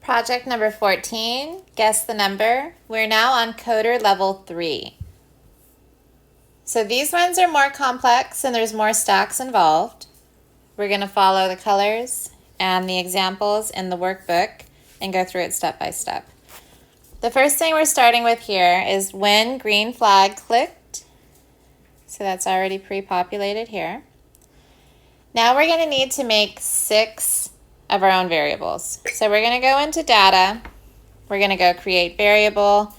Project number 14, guess the number. We're now on coder level 3. So these ones are more complex and there's more stacks involved. We're going to follow the colors and the examples in the workbook and go through it step by step. The first thing we're starting with here is when green flag clicked. So that's already pre-populated here. Now we're going to need to make 6 of our own variables. So we're going to go into data. We're going to go create variable.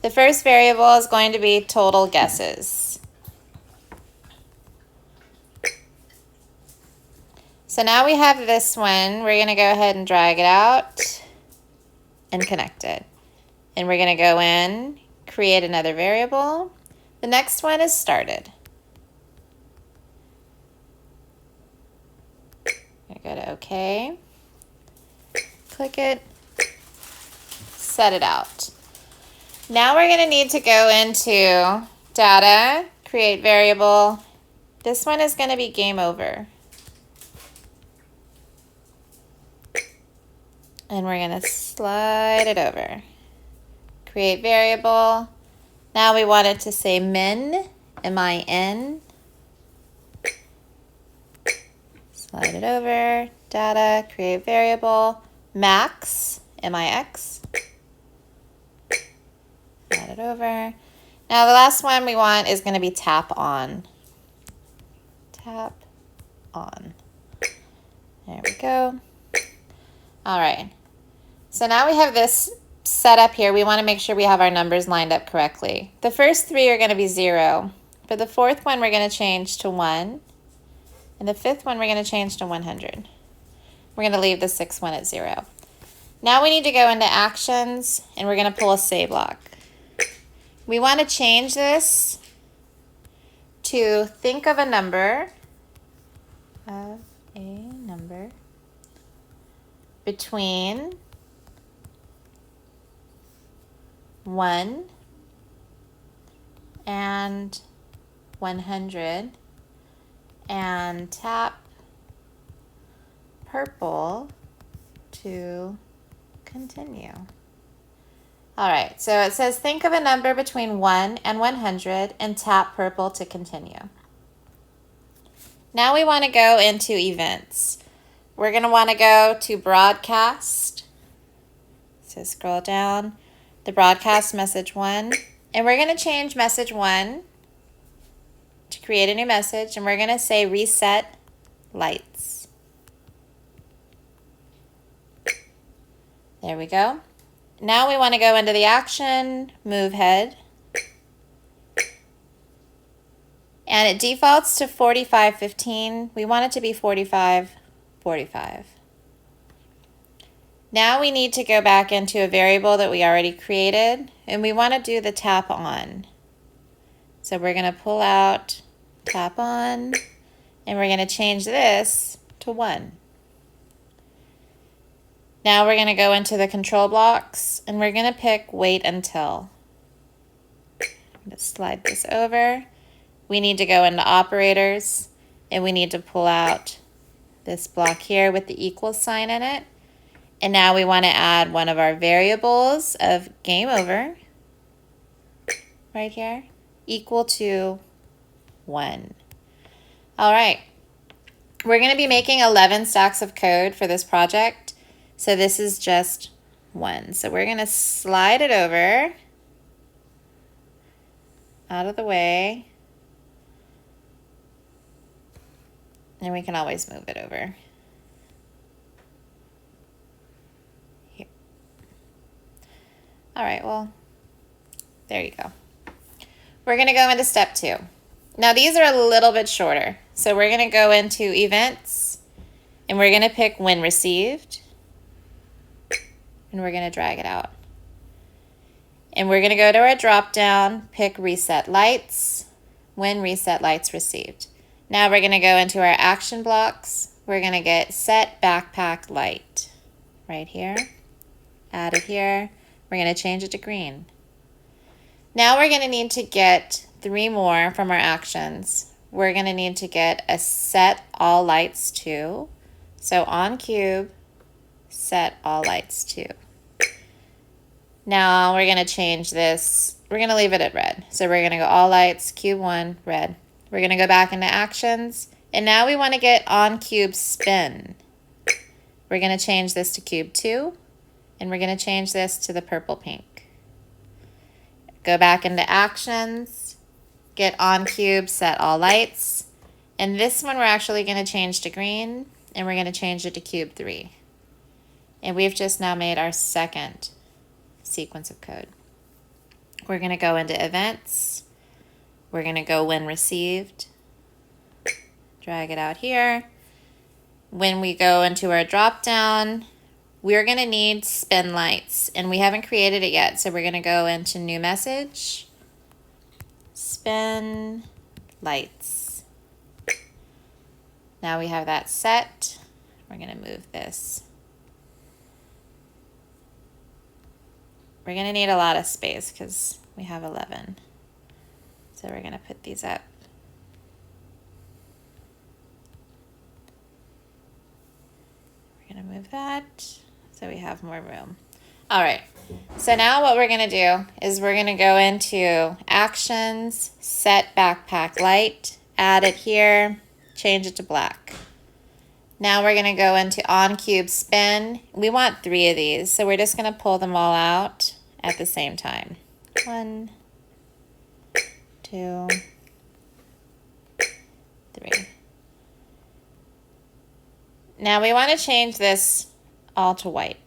The first variable is going to be total guesses. So now we have this one. We're going to go ahead and drag it out and connect it. And we're going to go in, create another variable. The next one is started. Go to OK, click it, set it out. Now we're going to need to go into data, create variable. This one is going to be game over. And we're going to slide it over. Create variable. Now we want it to say min, M-I-N. Slide it over, data, create variable, max, M-I-X. Slide it over. Now the last one we want is going to be tap on. Tap on. There we go. All right. So now we have this set up here. We want to make sure we have our numbers lined up correctly. The first 3 are going to be 0. For the 4th one, we're going to change to 1. And the 5th one, we're going to change to 100. We're going to leave the 6th one at 0. Now we need to go into actions, and we're going to pull a say block. We want to change this to think of a number, between 1 and 100. And tap purple to continue. All right, so it says think of a number between 1 and 100 and tap purple to continue. Now we want to go into events. We're going to want to go to broadcast. So scroll down, the broadcast message 1, and we're going to change message 1 to create a new message, and we're going to say reset lights. There we go. Now we want to go into the action, move head. And it defaults to 45:15. We want it to be 45:45. Now we need to go back into a variable that we already created, and we want to do the tap on. So we're going to pull out tap on, and we're going to change this to 1. Now we're going to go into the control blocks, and we're going to pick wait until. I'm going to slide this over. We need to go into operators, and we need to pull out this block here with the equal sign in it. And now we want to add one of our variables of game over right here, equal to 1. All right, we're going to be making 11 stacks of code for this project. So this is just 1. So we're going to slide it over, out of the way, and we can always move it over. Here. All right, well, there you go. We're going to go into step 2. Now these are a little bit shorter. So we're going to go into events, and we're going to pick when received, and we're going to drag it out. And we're going to go to our drop down, pick reset lights, when reset lights received. Now we're going to go into our action blocks. We're going to get set backpack light right here, add it here. We're going to change it to green. Now we're going to need to get 3 more from our actions. We're going to need to get a set all lights to. So on cube, set all lights to. Now we're going to change this. We're going to leave it at red. So we're going to go all lights, cube 1, red. We're going to go back into actions. And now we want to get on cube spin. We're going to change this to cube 2. And we're going to change this to the purple pink. Go back into actions. Get on cube, set all lights. And this one we're actually going to change to green. And we're going to change it to cube 3. And we've just now made our second sequence of code. We're going to go into events. We're going to go when received. Drag it out here. When we go into our drop down, we're going to need spin lights, and we haven't created it yet. So we're going to go into new message, spin lights. Now we have that set. We're going to move this. We're going to need a lot of space because we have 11. So we're going to put these up. We're going to move that so we have more room. All right. So now what we're going to do is we're going to go into actions, set backpack light, add it here, change it to black. Now we're going to go into on cube spin. We want 3 of these, so we're just going to pull them all out at the same time. 1, 2, 3. Now we want to change this all to white.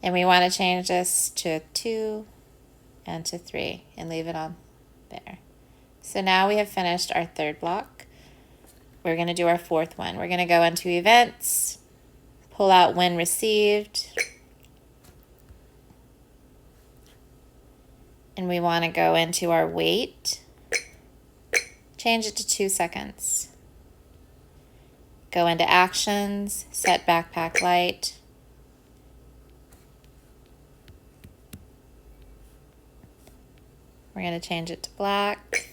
And we want to change this to 2 and to 3 and leave it on there. So now we have finished our third block. We're going to do our fourth one. We're going to go into events, pull out when received, and we want to go into our wait, change it to 2 seconds. Go into actions, set backpack light. We're going to change it to black.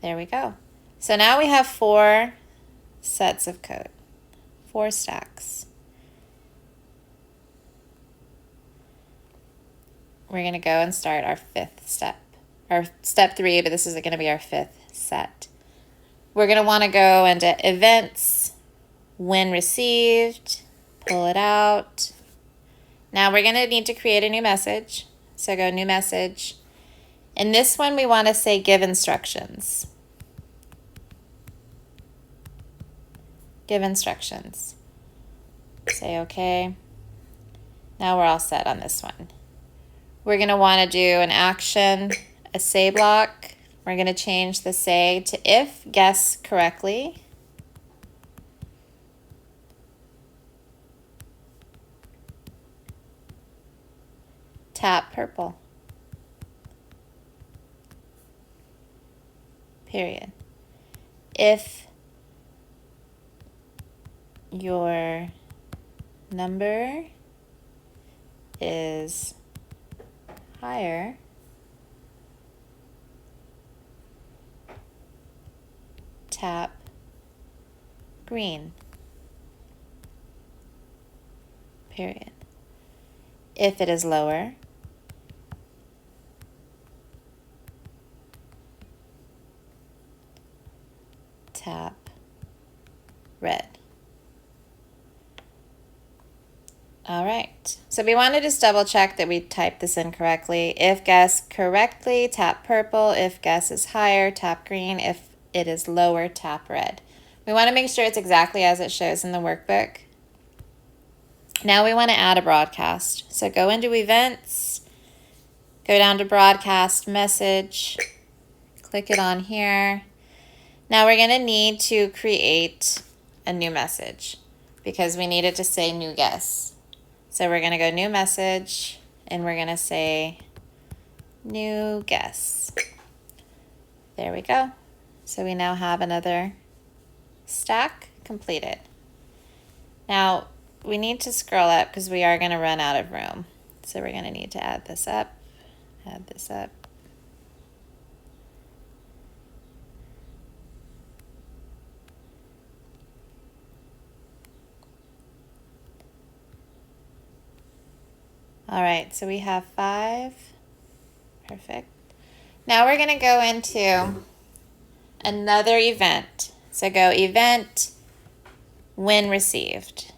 There we go. So now we have 4 sets of code, 4 stacks. We're going to go and start our 5th step, or step 3, but this is going to be our 5th set. We're going to want to go into events, when received, pull it out. Now we're going to need to create a new message. So go new message. In this one, we want to say give instructions. Give instructions. Say okay. Now we're all set on this one. We're going to want to do an action, a say block. We're going to change the say to if guess correctly. Tap purple. Period. If your number is higher, tap green. Period. If it is lower, tap red. All right, so we want to just double check that we typed this in correctly. If guess correctly, tap purple. If guess is higher, tap green. If it is lower, tap red. We want to make sure it's exactly as it shows in the workbook. Now we want to add a broadcast. So go into events, go down to broadcast message, click it on here. Now we're going to need to create a new message because we need it to say new guess. So we're going to go new message and we're going to say new guess. There we go. So we now have another stack completed. Now we need to scroll up because we are going to run out of room. So we're going to need to add this up, add this up. All right, so we have 5. Perfect. Now we're going to go into another event. So go event, when received.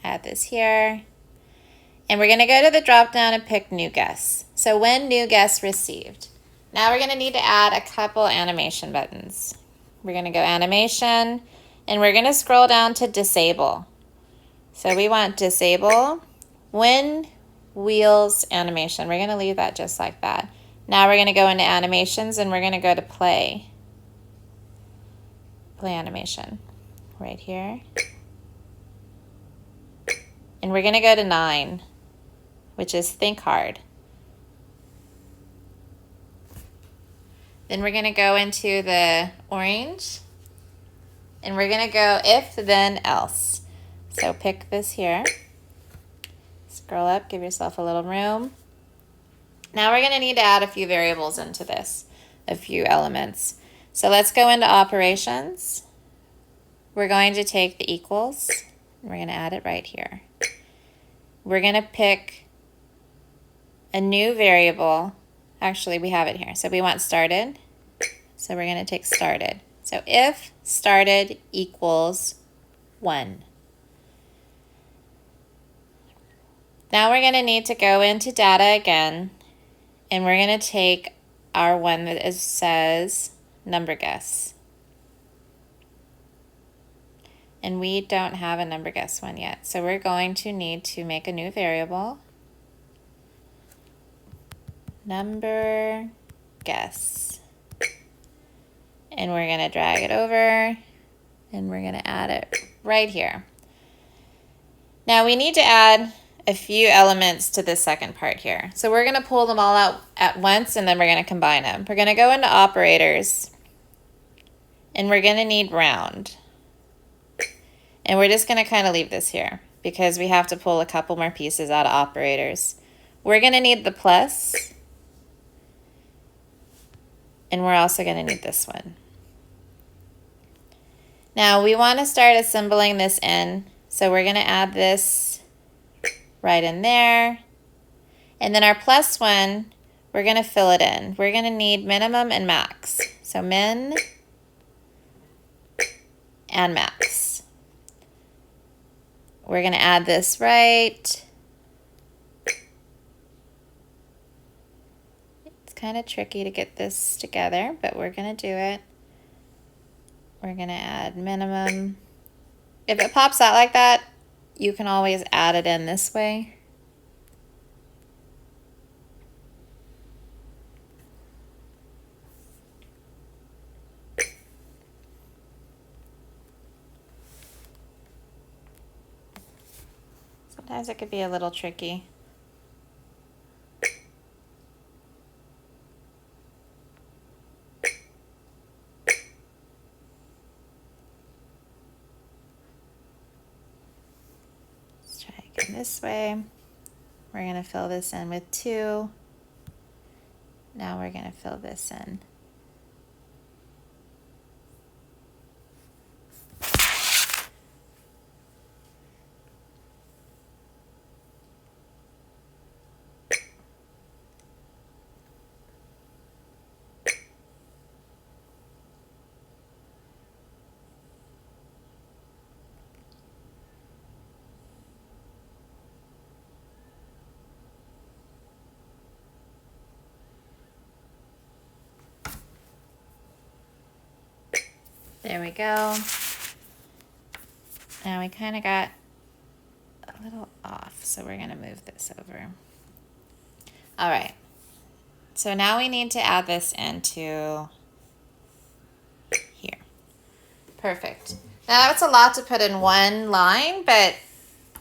Add this here. And we're going to go to the drop down and pick new guests. So when new guests received. Now we're going to need to add a couple animation buttons. We're going to go animation, and we're going to scroll down to disable. So we want disable when wheels animation. We're going to leave that just like that. Now we're going to go into animations, and we're going to go to play. Play animation right here. And we're going to go to 9, which is think hard. Then we're going to go into the orange, and we're going to go if, then, else. So pick this here. Scroll up, give yourself a little room. Now we're going to need to add a few variables into this, a few elements. So let's go into operations. We're going to take the equals, and we're going to add it right here. We're going to pick a new variable. Actually, we have it here. So we want started. So we're going to take started. So if started equals 1. Now we're going to need to go into data again, and we're going to take our one that says number guess. And we don't have a number guess one yet. So we're going to need to make a new variable. Number guess. And we're going to drag it over, and we're going to add it right here. Now we need to add a few elements to this second part here. So we're going to pull them all out at once, and then we're going to combine them. We're going to go into operators, and we're going to need round. And we're just going to kind of leave this here because we have to pull a couple more pieces out of operators. We're going to need the plus, and we're also going to need this one. Now we want to start assembling this in, so we're going to add this right in there. And then our plus one, we're going to fill it in. We're going to need minimum and max. So min and max. We're going to add this right. It's kind of tricky to get this together, but we're going to do it. We're going to add minimum. If it pops out like that, you can always add it in this way. Sometimes it could be a little tricky. This way. We're going to fill this in with 2. Now we're going to fill this in. There we go. Now we kind of got a little off, so we're going to move this over. All right. So now we need to add this into here. Perfect. Now that's a lot to put in one line, but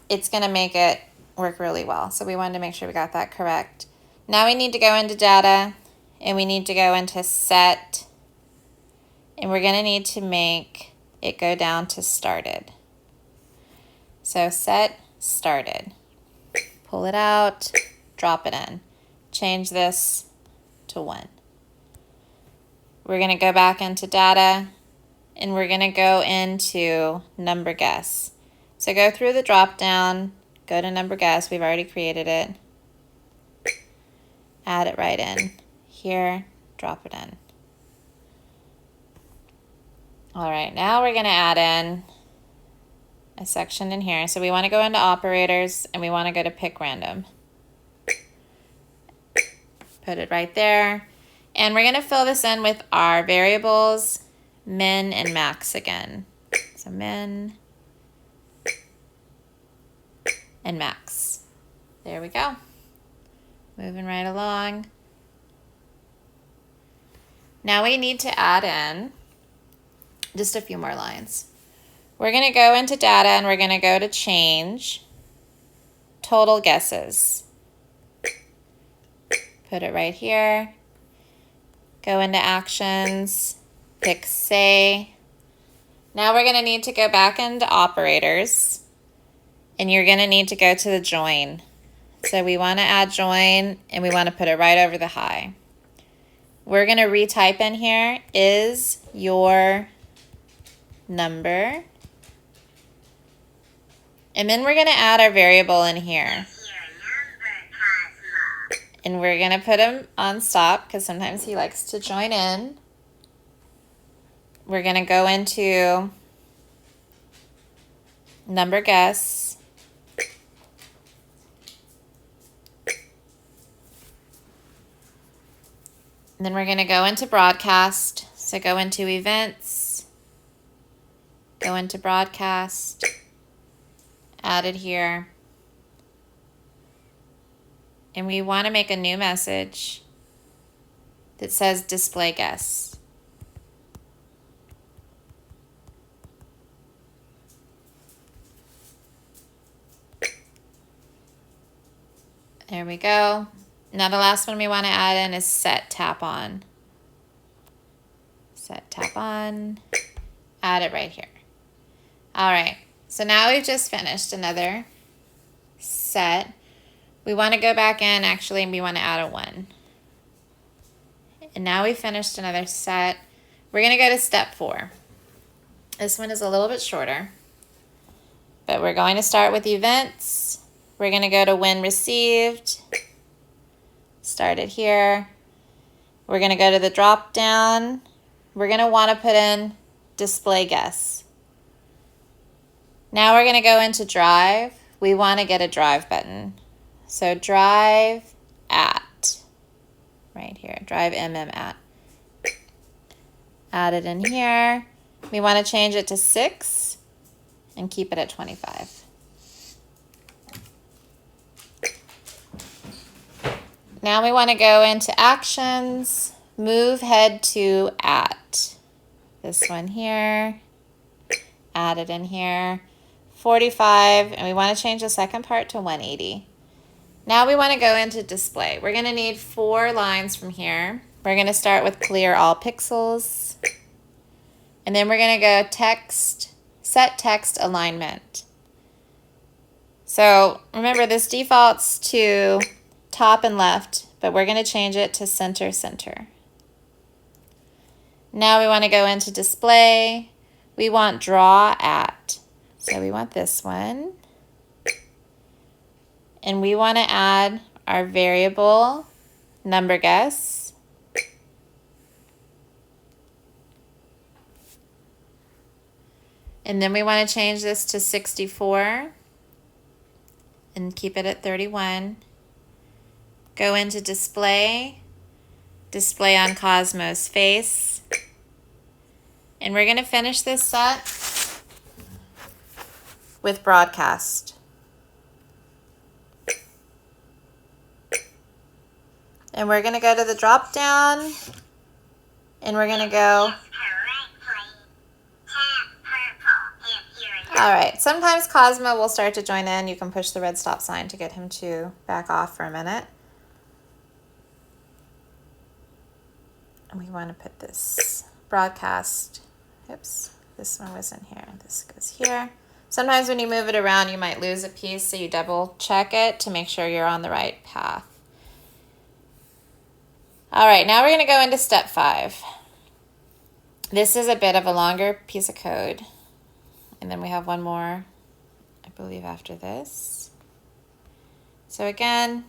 it's going to make it work really well. So we wanted to make sure we got that correct. Now we need to go into data, and we need to go into set. And we're going to need to make it go down to started. So set started. Pull it out, drop it in. Change this to 1. We're going to go back into data, and we're going to go into number guess. So go through the drop down, go to number guess. We've already created it. Add it right in. Here, drop it in. All right, now we're going to add in a section in here. So we want to go into operators and we want to go to pick random. Put it right there. And we're going to fill this in with our variables, min and max again. So min and max. There we go. Moving right along. Now we need to add in just a few more lines. We're going to go into data and we're going to go to change total guesses. Put it right here. Go into actions, pick say. Now we're going to need to go back into operators and you're going to need to go to the join. So we want to add join and we want to put it right over the high. We're going to retype in here, is your number. And then we're going to add our variable in here. And we're going to put him on stop because sometimes he likes to join in. We're going to go into number guess. And then we're going to go into broadcast. So go into events, go into broadcast, add it here. And we want to make a new message that says display guess. There we go. Now the last one we want to add in is set tap on. Set tap on. Add it right here. All right. So now we've just finished another set. We want to go back in, actually, and we want to add a 1. And now we finished another set. We're going to go to step 4. This one is a little bit shorter, but we're going to start with events. We're going to go to when received. Start it here. We're going to go to the drop down. We're going to want to put in display guess. Now we're going to go into drive. We want to get a drive button. So drive at, right here, drive at. Add it in here. We want to change it to 6 and keep it at 25. Now we want to go into actions, move head to at. This one here, add it in here, 45, and we want to change the second part to 180. Now we want to go into display. We're going to need 4 lines from here. We're going to start with clear all pixels. And then we're going to go text, set text alignment. So remember this defaults to top and left, but we're going to change it to center, center. Now we want to go into display. We want draw at. So we want this one. And we want to add our variable number guess. And then we want to change this to 64 and keep it at 31. Go into display, display on Cozmo's face. And we're going to finish this set with broadcast. And we're going to go to the drop down and we're going to go. All right, sometimes Cozmo will start to join in. You can push the red stop sign to get him to back off for a minute. And we want to put this broadcast. Oops, this one was in here. This goes here. Sometimes when you move it around, you might lose a piece, so you double check it to make sure you're on the right path. All right, now we're going to go into step 5. This is a bit of a longer piece of code. And then we have one more, I believe, after this. So again,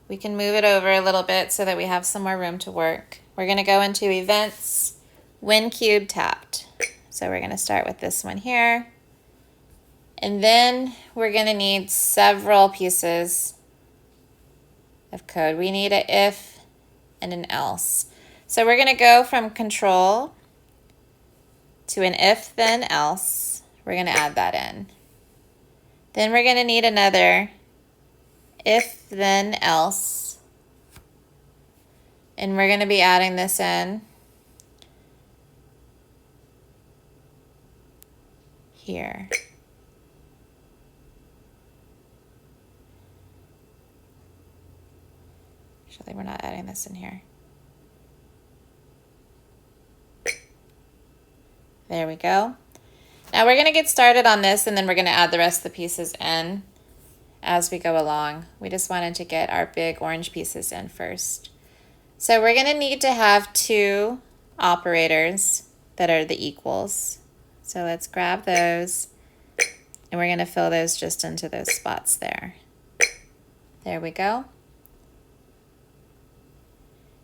we can move it over a little bit so that we have some more room to work. We're going to go into events, when cube tapped. So we're going to start with this one here. And then we're going to need several pieces of code. We need an if and an else. So we're going to go from control to an if then else. We're going to add that in. Then we're going to need another if then else. And we're going to be adding this in here. Actually, we're not adding this in here. There we go. Now we're going to get started on this, and then we're going to add the rest of the pieces in as we go along. We just wanted to get our big orange pieces in first. So we're going to need to have two operators that are the equals. So let's grab those, and we're going to fill those just into those spots there. There we go.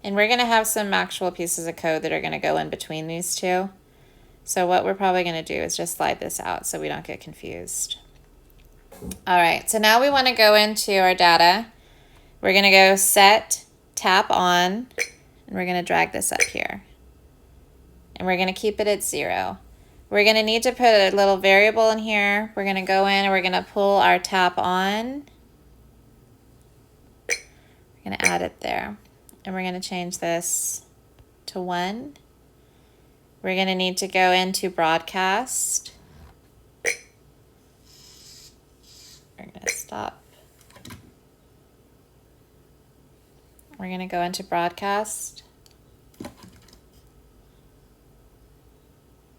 And we're going to have some actual pieces of code that are going to go in between these two. So what we're probably going to do is just slide this out so we don't get confused. All right, so now we want to go into our data. We're going to go set, tap on, and we're going to drag this up here. And we're going to keep it at 0. We're going to need to put a little variable in here. We're going to go in and we're going to pull our tap on. We're going to add it there. And we're going to change this to 1. We're going to need to go into broadcast. We're going to stop. We're going to go into broadcast,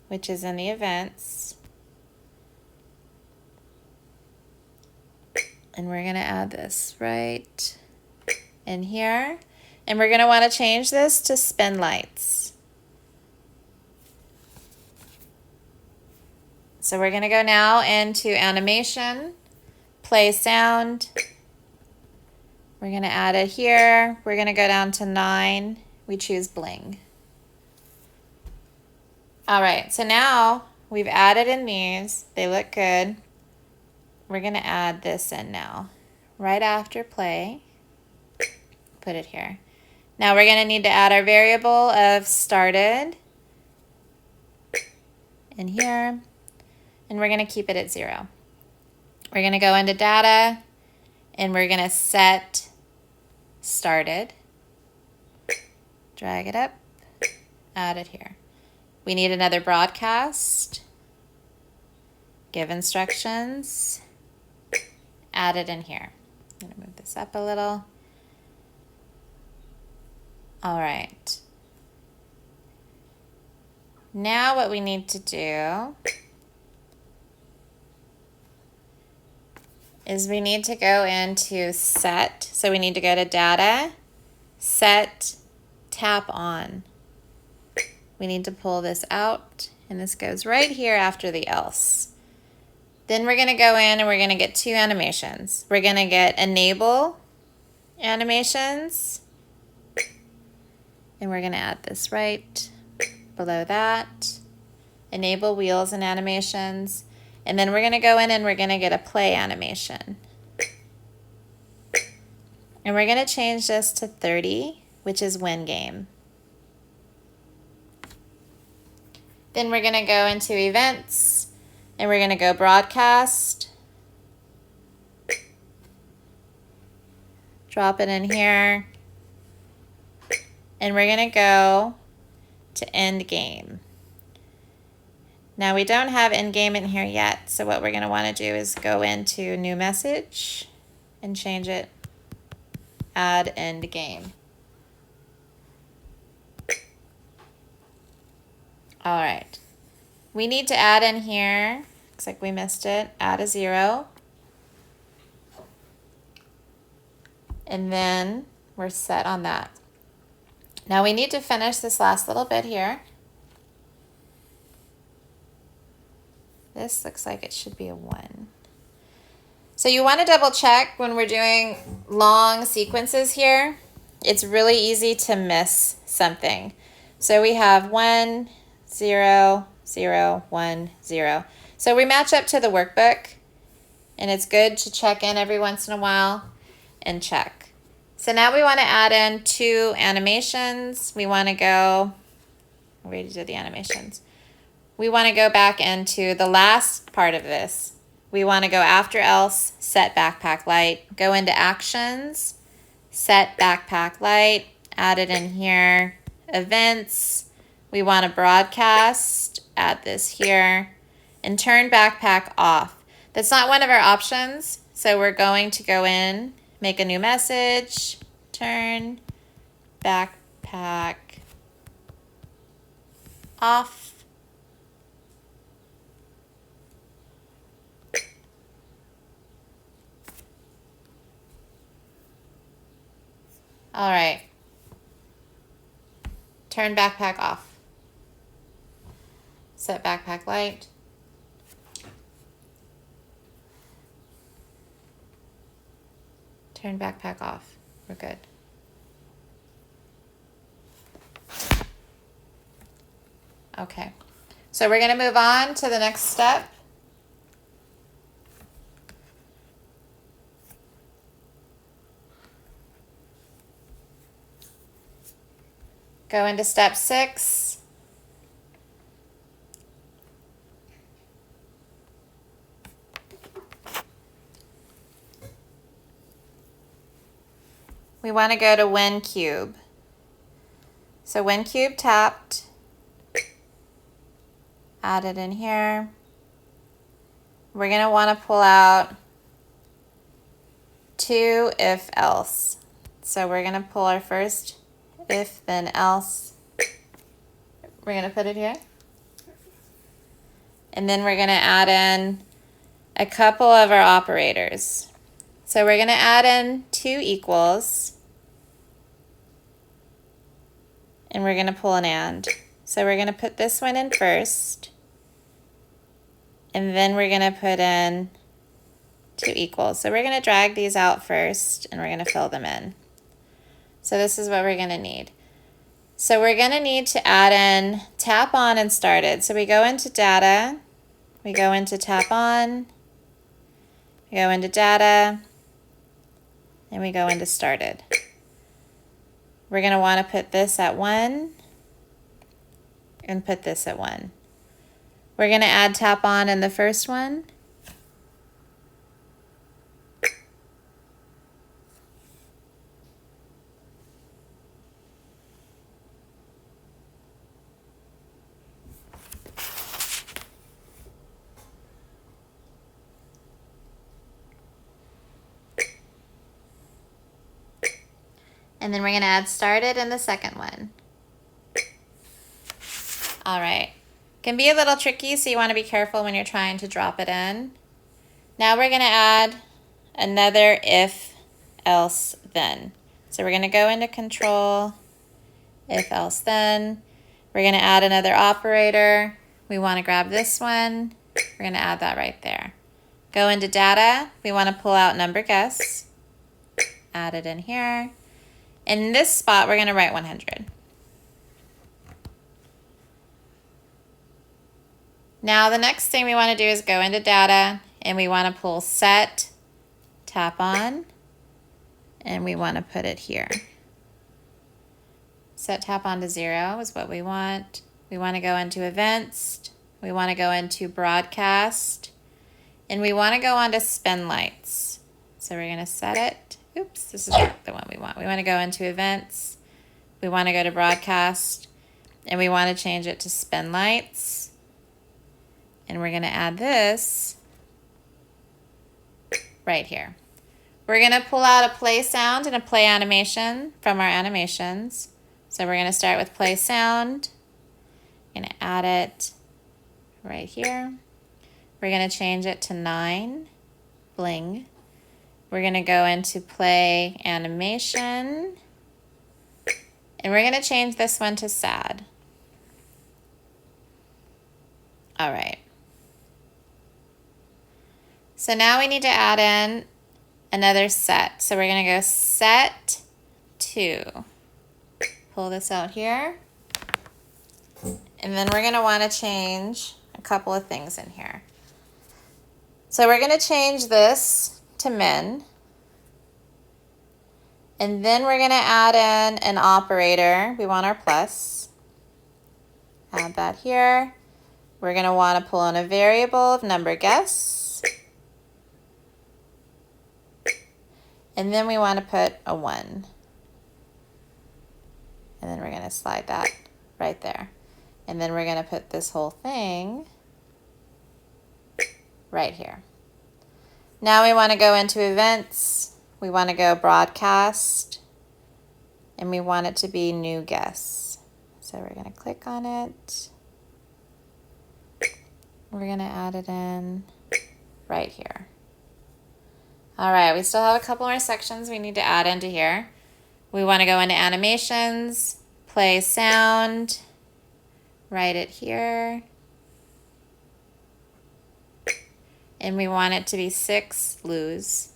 which is in the events. And we're going to add this right in here. And we're going to want to change this to spin lights. So we're going to go now into animation, play sound. We're going to add it here. We're going to go down to 9. We choose bling. All right, so now we've added in these. They look good. We're going to add this in now. Right after play, put it here. Now we're going to need to add our variable of started in here. And we're going to keep it at 0. We're going to go into data, and we're going to set started. Drag it up, add it here. We need another broadcast. Give instructions. Add it in here. I'm going to move this up a little. All right. Now what we need to do is we need to go into set. So we need to go to data, set, tap on. We need to pull this out, and this goes right here after the else. Then we're going to go in and we're going to get 2 animations. We're going to get enable animations, and we're going to add this right below that. Enable wheels and animations. And then we're going to go in and we're going to get a play animation. And we're going to change this to 30, which is win game. Then we're going to go into events, and we're going to go broadcast. Drop it in here. And we're going to go to end game. Now we don't have end game in here yet, so what we're going to want to do is go into new message and change it, add end game. All right, we need to add in here, looks like we missed it, add a 0. And then we're set on that. Now we need to finish this last little bit here. This looks like it should be a 1. So you want to double check when we're doing long sequences here. It's really easy to miss something. So we have 1, 0, 0, 1, 0. So we match up to the workbook, and it's good to check in every once in a while and check. So now we want to add in 2 animations. We want to go, we already did the animations. We want to go back into the last part of this. We want to go after else, set backpack light, go into actions, set backpack light, add it in here, events, we want to broadcast, add this here, and turn backpack off. That's not one of our options, so we're going to go in, make a new message, turn backpack off. All right. Turn backpack off. Set backpack light. Turn backpack off. We're good. Okay. So we're going to move on to the next step. Go into step 6. We want to go to when cube. So when cube tapped, add it in here. We're going to want to pull out 2 if else. So we're going to pull our first if then else. We're going to put it here. And then we're going to add in a couple of our operators. So we're going to add in 2 equals. And we're going to pull an and. So we're going to put this one in first. And then we're going to put in 2 equals. So we're going to drag these out first and we're going to fill them in. So this is what we're going to need. So we're going to need to add in tap on and started. So we go into data, we go into tap on, we go into data, and we go into started. We're going to want to put this at 1 and put this at 1. We're going to add tap on in the first one. And then we're going to add started in the second one. All right. Can be a little tricky, so you want to be careful when you're trying to drop it in. Now we're going to add another if, else, then. So we're going to go into control, if, else, then. We're going to add another operator. We want to grab this one. We're going to add that right there. Go into data. We want to pull out number guess. Add it in here. In this spot, we're going to write 100. Now the next thing we want to do is go into data and we want to pull set, tap on, and we want to put it here. Set tap on to 0 is what we want. We want to go into events. We want to go into broadcast. And we want to go on to spin lights. So we're going to set it. Oops, this is not the one we want. We want to go into events. We want to go to broadcast. And we want to change it to spin lights. And we're going to add this right here. We're going to pull out a play sound and a play animation from our animations. So we're going to start with play sound. Going to add it right here. We're going to change it to 9, bling. We're going to go into play animation. And we're going to change this one to sad. All right. So now we need to add in another set. So we're going to go set 2. Pull this out here. And then we're going to want to change a couple of things in here. So we're going to change this to min. And then we're going to add in an operator. We want our plus. Add that here. We're going to want to pull in a variable of number guess. And then we want to put a 1. And then we're going to slide that right there. And then we're going to put this whole thing right here. Now we want to go into events. We want to go broadcast. And we want it to be new guess. So we're going to click on it. We're going to add it in right here. All right, we still have a couple more sections we need to add into here. We want to go into animations, play sound, write it here. And we want it to be 6, lose.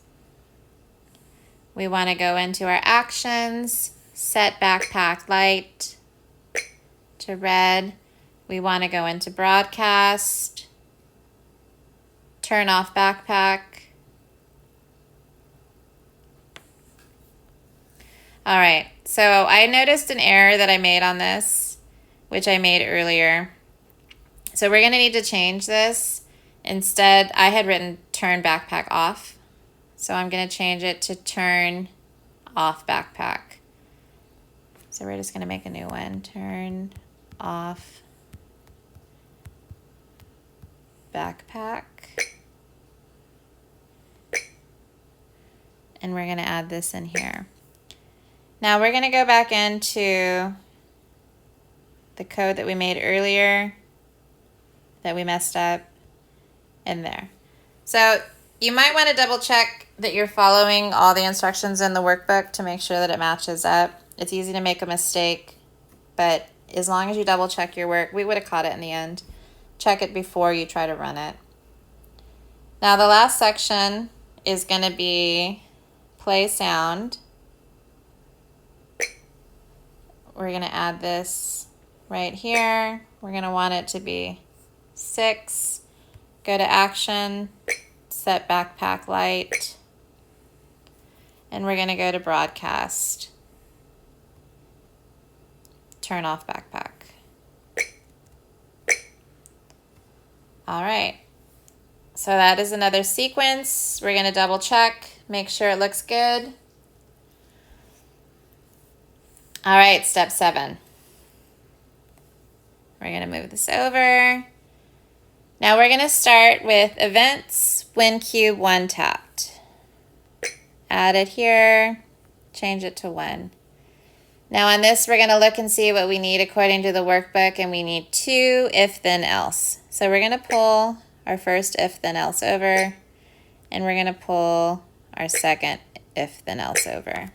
We want to go into our actions, set backpack light to red. We want to go into broadcast, turn off backpack. All right, so I noticed an error that I made on this, which I made earlier. So we're going to need to change this. Instead, I had written turn backpack off. So I'm going to change it to turn off backpack. So we're just going to make a new one. Turn off backpack. And we're going to add this in here. Now we're going to go back into the code that we made earlier that we messed up in there. So you might want to double check that you're following all the instructions in the workbook to make sure that it matches up. It's easy to make a mistake, but as long as you double check your work, we would have caught it in the end. Check it before you try to run it. Now the last section is going to be play sound. We're going to add this right here. We're going to want it to be 6. Go to action, set backpack light, and we're going to go to broadcast. Turn off backpack. All right. So that is another sequence. We're going to double check, make sure it looks good. All right, step 7. We're going to move this over. Now we're going to start with events when cube 1 tapped. Add it here, change it to 1. Now on this, we're going to look and see what we need according to the workbook, and we need 2 if then else. So we're going to pull our first if then else over, and we're going to pull our second if then else over.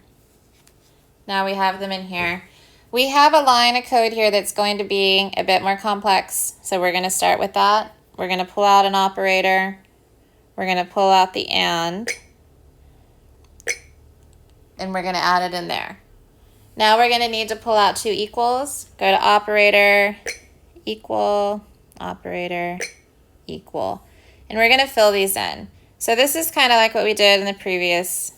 Now we have them in here. We have a line of code here that's going to be a bit more complex, so we're going to start with that. We're going to pull out an operator. We're going to pull out the and we're going to add it in there. Now we're going to need to pull out 2 equals. Go to operator, equal, operator, equal. And we're going to fill these in. So this is kind of like what we did in the previous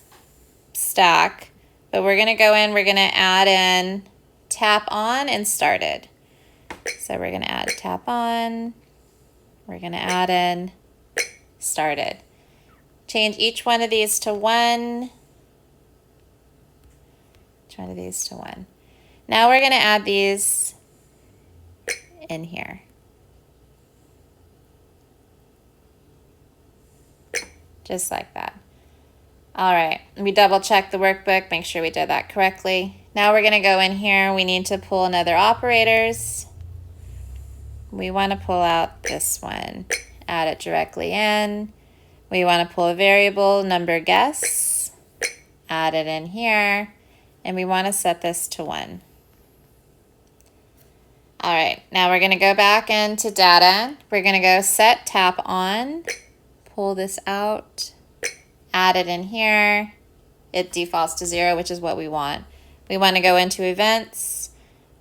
stack. But we're going to go in, we're going to add in tap on and started. So we're going to add tap on. We're going to add in started. Change each one of these to 1. Each one of these to 1. Now we're going to add these in here. Just like that. All right, we double check the workbook, make sure we did that correctly. Now we're gonna go in here, we need to pull another operators. We wanna pull out this one, add it directly in. We wanna pull a variable, number guess, add it in here, and we wanna set this to 1. All right, now we're gonna go back into data. We're gonna go set tap on, pull this out, add it in here. It defaults to 0, which is what we want. We want to go into events.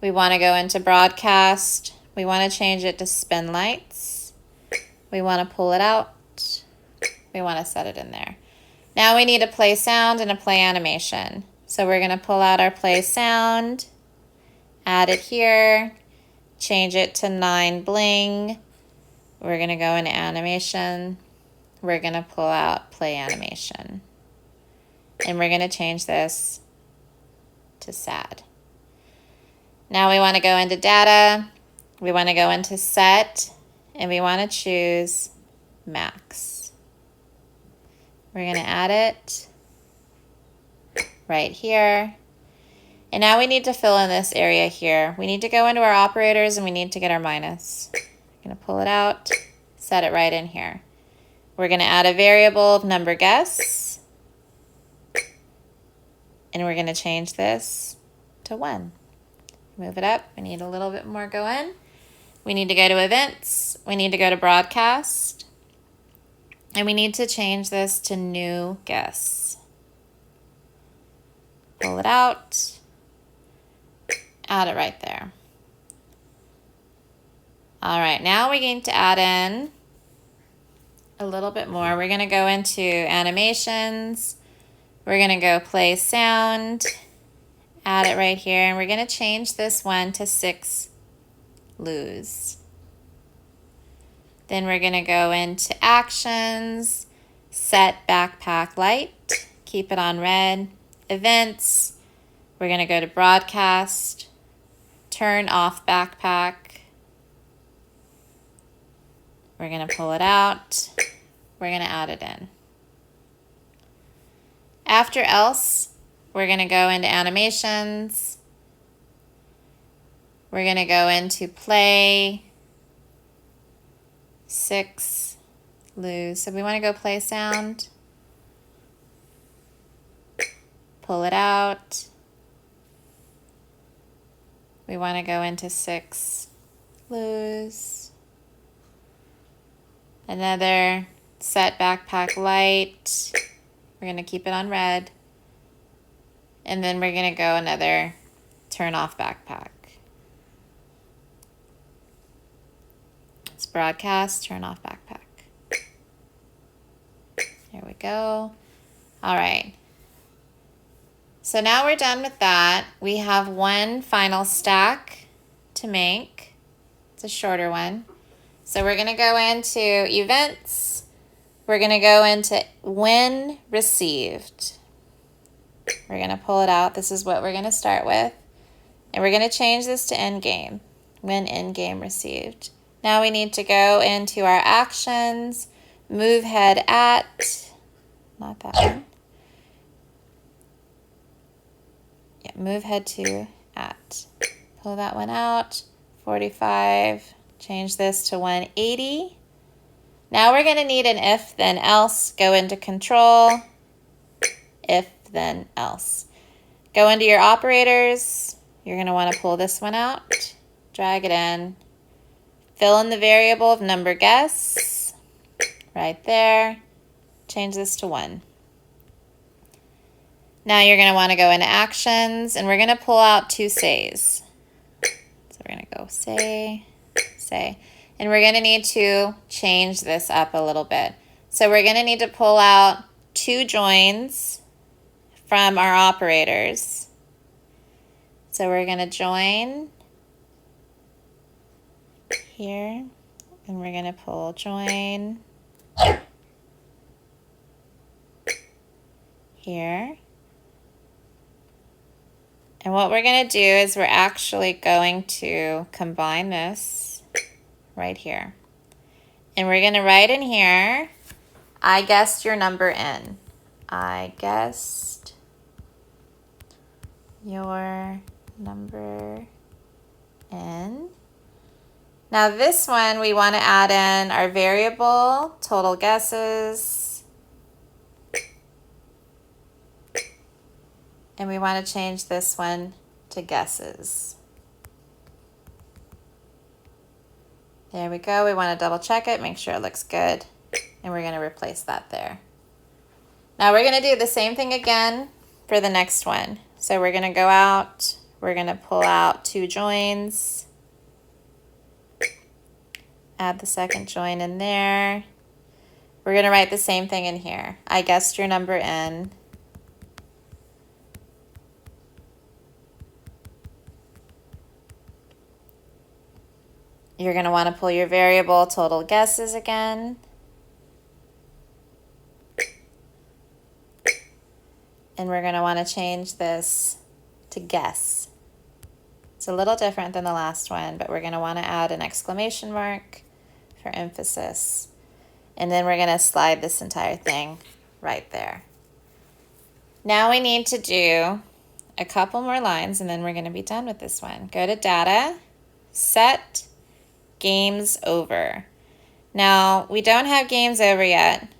We want to go into broadcast. We want to change it to spin lights. We want to pull it out. We want to set it in there. Now we need a play sound and a play animation. So we're going to pull out our play sound, add it here, change it to 9 bling. We're going to go into animation. We're going to pull out play animation. And we're going to change this to sad. Now we want to go into data. We want to go into set, and we want to choose max. We're going to add it right here. And now we need to fill in this area here. We need to go into our operators and we need to get our minus. I'm going to pull it out, set it right in here. We're going to add a variable of number guess. And we're going to change this to 1. Move it up. We need a little bit more going. We need to go to events. We need to go to broadcast. And we need to change this to new guess. Pull it out. Add it right there. All right, now we need to add in a little bit more. We're going to go into animations. We're going to go play sound. Add it right here, and we're going to change this one to 6 lose. Then we're going to go into actions, set backpack light, keep it on red, events. We're going to go to broadcast, turn off backpack. We're going to pull it out. We're going to add it in. After else, we're going to go into animations. We're going to go into play, 6, lose. So we want to go play sound. Pull it out. We want to go into 6, lose. Another set backpack light. We're going to keep it on red. And then we're going to go another turn off backpack. Let's broadcast, turn off backpack. There we go. All right. So now we're done with that. We have one final stack to make. It's a shorter one. So we're going to go into events. We're going to go into when received. We're going to pull it out. This is what we're going to start with. And we're going to change this to end game, when end game received. Now we need to go into our actions, move head at, not that one. Yeah, move head to at. Pull that one out, 45, change this to 180. Now we're going to need an if, then else. Go into control, if, then else. Go into your operators. You're going to want to pull this one out, drag it in, fill in the variable of number guess, right there. Change this to 1. Now you're going to want to go into actions, and we're going to pull out 2 says. So we're going to go say. And we're going to need to change this up a little bit. So we're going to need to pull out 2 joins from our operators. So we're going to join here, and we're going to pull join here. And what we're going to do is we're actually going to combine this right here. And we're going to write in here, I guessed your number in. I guessed your number in. Now this one, we want to add in our variable, total guesses. And we want to change this one to guesses. There we go. We want to double check it, make sure it looks good. and we're going to replace that there. Now we're going to do the same thing again for the next one. So we're going to go out, we're going to pull out 2 joins, add the second join in there. We're going to write the same thing in here. I guessed your number in. You're going to want to pull your variable total guesses again. And we're going to want to change this to guess. It's a little different than the last one, but we're going to want to add an exclamation mark for emphasis. And then we're going to slide this entire thing right there. Now we need to do a couple more lines and then we're going to be done with this one. Go to Data, Set, Games Over. Now we don't have Games Over yet.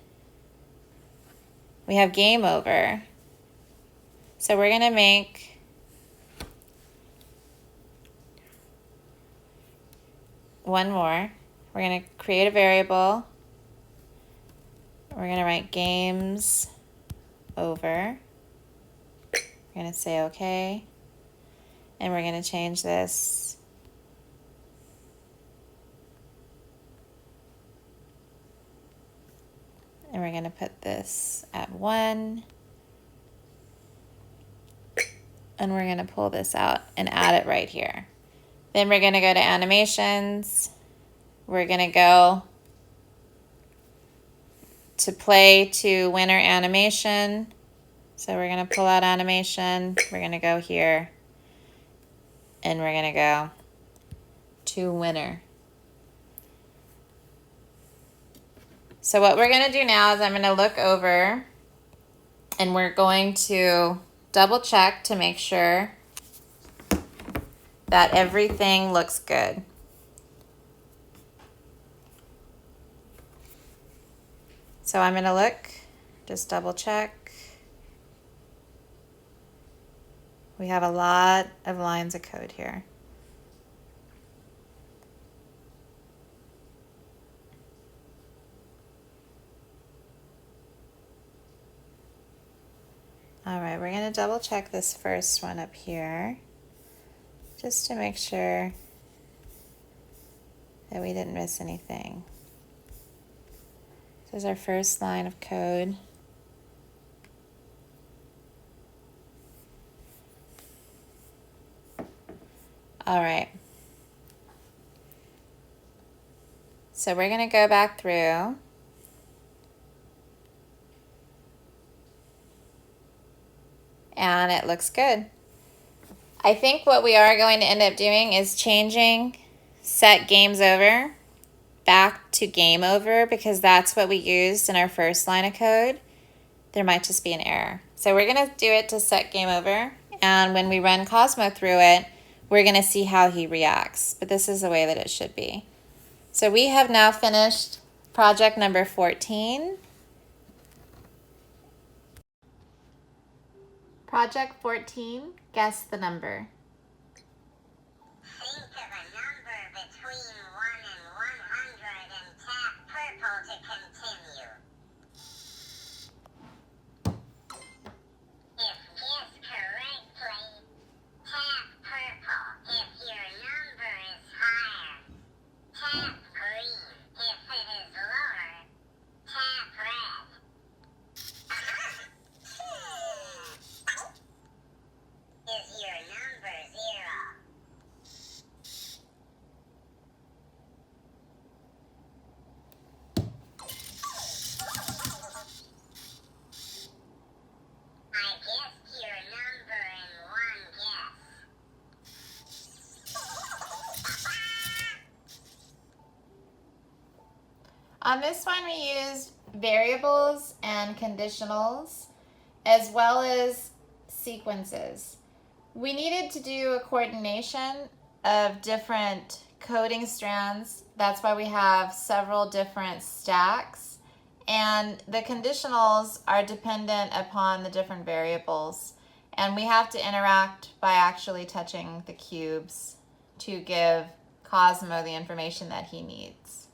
We have Game Over. So we're going to make one more. We're going to create a variable. We're going to write games over. We're going to say okay. And we're going to change this and we're going to put this at 1. And we're going to pull this out and add it right here. Then we're going to go to animations. We're going to go to play to winner animation. So we're going to pull out animation. We're going to go here. And we're going to go to winner. So what we're going to do now is I'm going to look over and we're going to double check to make sure that everything looks good. So I'm going to look, just double check. We have a lot of lines of code here. All right, we're going to double check this first one up here just to make sure that we didn't miss anything. This is our first line of code. All right. So we're going to go back through. And it looks good. I think what we are going to end up doing is changing set games over back to game over because that's what we used in our first line of code. There might just be an error. So we're going to do it to set game over. And when we run Cozmo through it, we're going to see how he reacts. But this is the way that it should be. So we have now finished project number 14. Project 14, guess the number. Think of a number between 1 and 100 and tap purple to continue. If guessed correctly, tap purple. If your number is higher, tap green. If it is lower, tap red. Is your number 0? I guessed your number in one guess. On this one, we used variables and conditionals as well as sequences. We needed to do a coordination of different coding strands. That's why we have several different stacks. And the conditionals are dependent upon the different variables. And we have to interact by actually touching the cubes to give Cozmo the information that he needs.